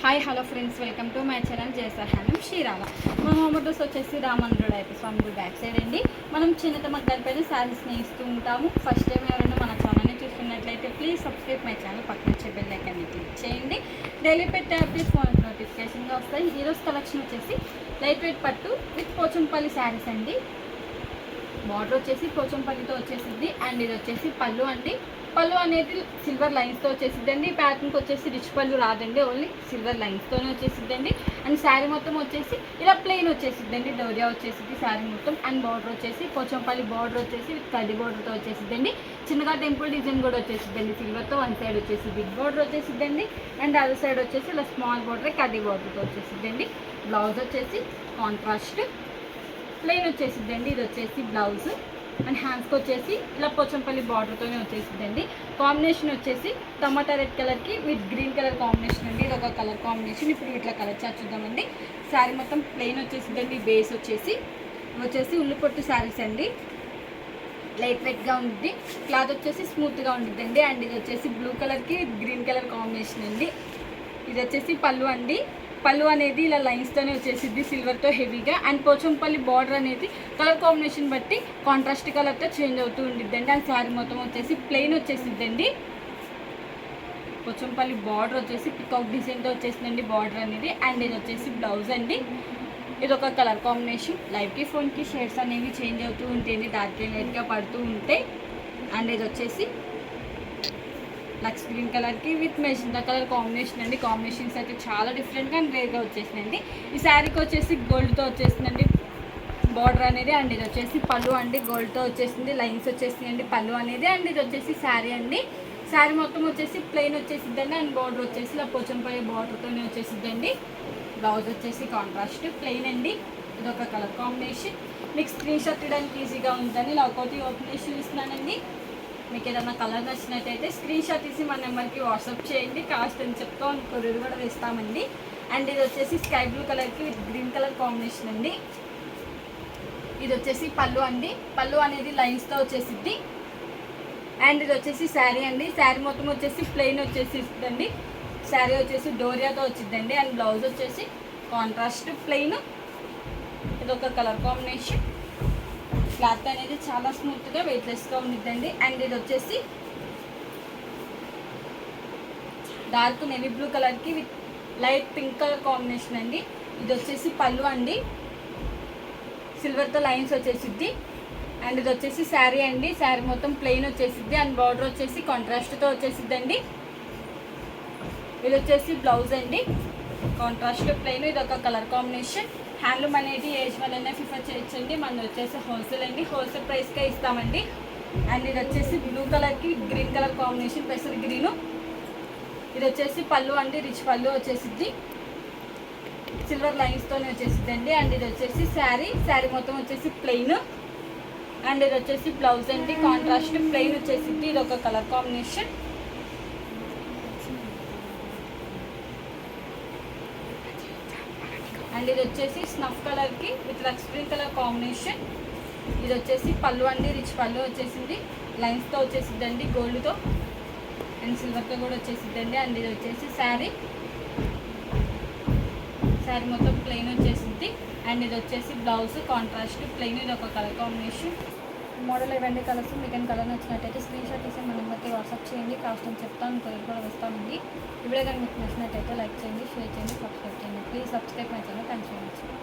Hi hello friends, welcome to my channel జేసర్ హ్యాండ్ శ్రీరామ. మన హోమ్ అడ్రస్ వచ్చేసి రామంద్రుడు అయితే స్వామి గుడి బ్యాక్ సైడ్ అండి. మనం చిన్నత మగ్గాల పైన శారీస్ నేస్తూ ఉంటాము. ఫస్ట్ టైం ఎవరైనా మన ఛానల్ని చూస్తున్నట్లయితే ప్లీజ్ సబ్స్క్రైబ్ మై ఛానల్, పక్కన వచ్చే బెల్ ఐకాన్ని క్లిక్ చేయండి. డైలీ పెట్టే అప్డేట్స్ ఫోన్ నోటిఫికేషన్గా వస్తాయి. ఈరోజు కలెక్షన్ వచ్చేసి లైట్ వెయిట్ పట్టు విత్ పోచంపల్లి శారీస్ అండి. బార్డర్ వచ్చేసి పోచంపల్లితో వచ్చేసింది అండ్ ఇది వచ్చేసి పళ్ళు అండి. పళ్ళు అనేది సిల్వర్ లైన్స్తో వచ్చేసిద్దండి. ప్యాటర్న్కి వచ్చేసి రిచ్ పళ్ళు రాదండి, ఓన్లీ సిల్వర్ లైన్స్తోనే వచ్చేసిద్దండి. అండ్ శారీ మొత్తం వచ్చేసి ఇలా ప్లెయిన్ వచ్చేసిద్దండి, డోరియా వచ్చేసింది శారీ మొత్తం. అండ్ బార్డర్ వచ్చేసి పోచంపల్లి బార్డర్ వచ్చేసి విత్ కడ్డీ బార్డర్తో వచ్చేసిద్దండి. చిన్నగా టెంపుల్ డిజైన్ కూడా వచ్చేసిద్దండి సిల్వర్తో. వన్ సైడ్ వచ్చేసి బిగ్ బార్డర్ వచ్చేసిద్దండి అండ్ అదర్ సైడ్ వచ్చేసి ఇలా స్మాల్ బార్డర్ కడ్డీ బార్డర్తో వచ్చేసిద్దండి. బ్లౌజ్ వచ్చేసి కాంట్రాస్ట్ ప్లెయిన్ వచ్చేసిద్దండి. ఇది వచ్చేసి బ్లౌజ్ అండ్ హ్యాండ్స్కి వచ్చేసి ఇలా పోచంపల్లి బార్డర్తోనే వచ్చేసిద్దండి. కాంబినేషన్ వచ్చేసి టమాటా రెడ్ కలర్కి విత్ గ్రీన్ కలర్ కాంబినేషన్ అండి. ఇది ఒక కలర్ కాంబినేషన్. ఇప్పుడు ఇట్లా కలర్ చార్ట్ చూద్దామండి. శారీ మొత్తం ప్లెయిన్ వచ్చేసిద్దండి. బేస్ వచ్చేసి ఉల్లిపొట్టు శారీస్ అండి. లైట్ వెయిట్గా ఉంటుంది. క్లాత్ వచ్చేసి స్మూత్గా ఉంటుందండి. అండ్ ఇది వచ్చేసి బ్లూ కలర్కి గ్రీన్ కలర్ కాంబినేషన్ అండి. ఇది వచ్చేసి పళ్ళు అండి. పళ్ళు అనేది ఇలా లైన్స్తోనే వచ్చేసిద్ది సిల్వర్తో హెవీగా. అండ్ పోచంపల్లి బార్డర్ అనేది కలర్ కాంబినేషన్ బట్టి కాంట్రాస్ట్ కలర్తో చేంజ్ అవుతూ ఉండిద్దండి. అండ్ శారీ మొత్తం వచ్చేసి ప్లెయిన్ వచ్చేసిద్దండి. పోచంపల్లి బార్డర్ వచ్చేసి పికాక్ డిజైన్తో వచ్చేసిందండి బార్డర్ అనేది. అండ్ ఇది వచ్చేసి బ్లౌజ్ అండి. ఇది ఒక కలర్ కాంబినేషన్. లైవ్కి ఫోన్కి షేడ్స్ అనేవి చేంజ్ అవుతూ ఉంటాయండి, డార్క్ అండ్ లైట్గా పడుతూ ఉంటాయి. అండ్ ఇది వచ్చేసి లక్స్ గ్రీన్ కలర్కి విత్ మెజెంటా కలర్ కాంబినేషన్ అండి. కాంబినేషన్స్ అయితే చాలా డిఫరెంట్గా అండ్ రేర్గా వచ్చేసినాయండి. ఈ శారీకి వచ్చేసి గోల్డ్తో వచ్చేసిందండి బార్డర్ అనేది. అండ్ ఇది వచ్చేసి పళ్ళు అండి, గోల్డ్తో వచ్చేసింది, లైన్స్ వచ్చేసిందండి పళ్ళు అనేది. అండ్ ఇది వచ్చేసి శారీ అండి. శారీ మొత్తం వచ్చేసి ప్లెయిన్ వచ్చేసిద్దండి. అండ్ బార్డర్ వచ్చేసి ఇలా పోచంపల్లి బార్డర్తోనే వచ్చేసిద్దండి. బ్లౌజ్ వచ్చేసి కాంట్రాస్ట్ ప్లెయిన్ అండి. ఇది ఒక కలర్ కాంబినేషన్. మీకు స్క్రీన్ షాట్ తీయడానికి ఈజీగా ఉందని ఇలా ఒకటి ఓపెన్ చేసి చూస్తున్నానండి. మీకు ఏదైనా కలర్ నచ్చినట్టయితే స్క్రీన్ షాట్ తీసి మన నెంబర్కి వాట్సాప్ చేయండి. కాస్ట్ అని చెప్తా కొరియర్ కూడా వేస్తామండి. అండ్ ఇది వచ్చేసి స్కై బ్లూ కలర్కి విత్ గ్రీన్ కలర్ కాంబినేషన్ అండి. ఇది వచ్చేసి పళ్ళు అండి. పళ్ళు అనేది లైన్స్తో వచ్చేసిద్ది. అండ్ ఇది వచ్చేసి శారీ అండి. శారీ మొత్తం వచ్చేసి ప్లెయిన్ వచ్చేసిద్దండి. శారీ వచ్చేసి డోరియాతో వచ్చిద్దండి. అండ్ బ్లౌజ్ వచ్చేసి కాంట్రాస్ట్ ప్లెయిన్. ఇది ఒక కలర్ కాంబినేషన్. క్లాత్ అనేది చాలా స్మూత్గా వెయిట్లెస్గా ఉండిద్దండి. అండ్ ఇది వచ్చేసి డార్క్ నేవీ బ్లూ కలర్కి with light pink colour combination అండి. ఇది వచ్చేసి పళ్ళు అండి. సిల్వర్తో లైన్స్ వచ్చేసిద్ది. అండ్ ఇది వచ్చేసి శారీ అండి. శారీ మొత్తం ప్లెయిన్ వచ్చేసిద్ది. అండ్ బార్డర్ వచ్చేసి కాంట్రాస్ట్తో వచ్చేసిద్దండి. ఇది వచ్చేసి బ్లౌజ్ అండి, కాంట్రాస్ట్ ప్లెయిన్. ఇది ఒక కలర్ కాంబినేషన్. హ్యాండ్లూమ్ అనేది ఏజ్ వల్లనే ప్రిఫర్ చేయొచ్చండి. మనది వచ్చేసి హోల్సేల్ అండి, హోల్సేల్ ప్రైస్కే ఇస్తామండి. అండ్ ఇది వచ్చేసి బ్లూ కలర్కి గ్రీన్ కలర్ కాంబినేషన్, పెసర్ గ్రీను. ఇది వచ్చేసి పళ్ళు అండి, రిచ్ పళ్ళు వచ్చేసిద్ది, సిల్వర్ లైన్స్తోనే వచ్చేసిద్దండి. అండ్ ఇది వచ్చేసి శారీ. శారీ మొత్తం వచ్చేసి ప్లెయిన్. అండ్ ఇది వచ్చేసి బ్లౌజ్ అండి, కాంట్రాస్ట్ ప్లెయిన్ వచ్చేసిద్ది. ఇది ఒక కలర్ కాంబినేషన్. అండ్ ఇది వచ్చేసి స్నఫ్ కలర్కి విత్ లక్స్ గ్రీన్ కలర్ కాంబినేషన్. ఇది వచ్చేసి పళ్ళు అండి, రిచ్ పళ్ళు వచ్చేసింది, లైన్స్తో వచ్చేసిద్దండి గోల్డ్తో అండ్ సిల్వర్తో కూడా వచ్చేసిద్దండి. అండ్ ఇది వచ్చేసి శారీ. శారీ మొత్తం ప్లెయిన్ వచ్చేసింది. అండ్ ఇది వచ్చేసి బ్లౌజ్ కాంట్రాస్ట్ ప్లెయిన్. ఇది ఒక కలర్ కాంబినేషన్. మోడల్ ఇవన్నీ కలర్స్. మీకు కలర్ నచ్చినట్టయితే స్క్రీన్ షాట్ తీసి మన నెంబర్కి వాట్సాప్ చేయండి. కాస్ట్ అని చెప్తాను, కొరియర్ కూడా వేస్తామండి. ఈ వీడియో కానీ మీకు నచ్చినట్టయితే లైక్ చేయండి, షేర్ చేయండి, సబ్స్క్రైబ్ చేయండి. Please subscribe my channel. Thanks for watching.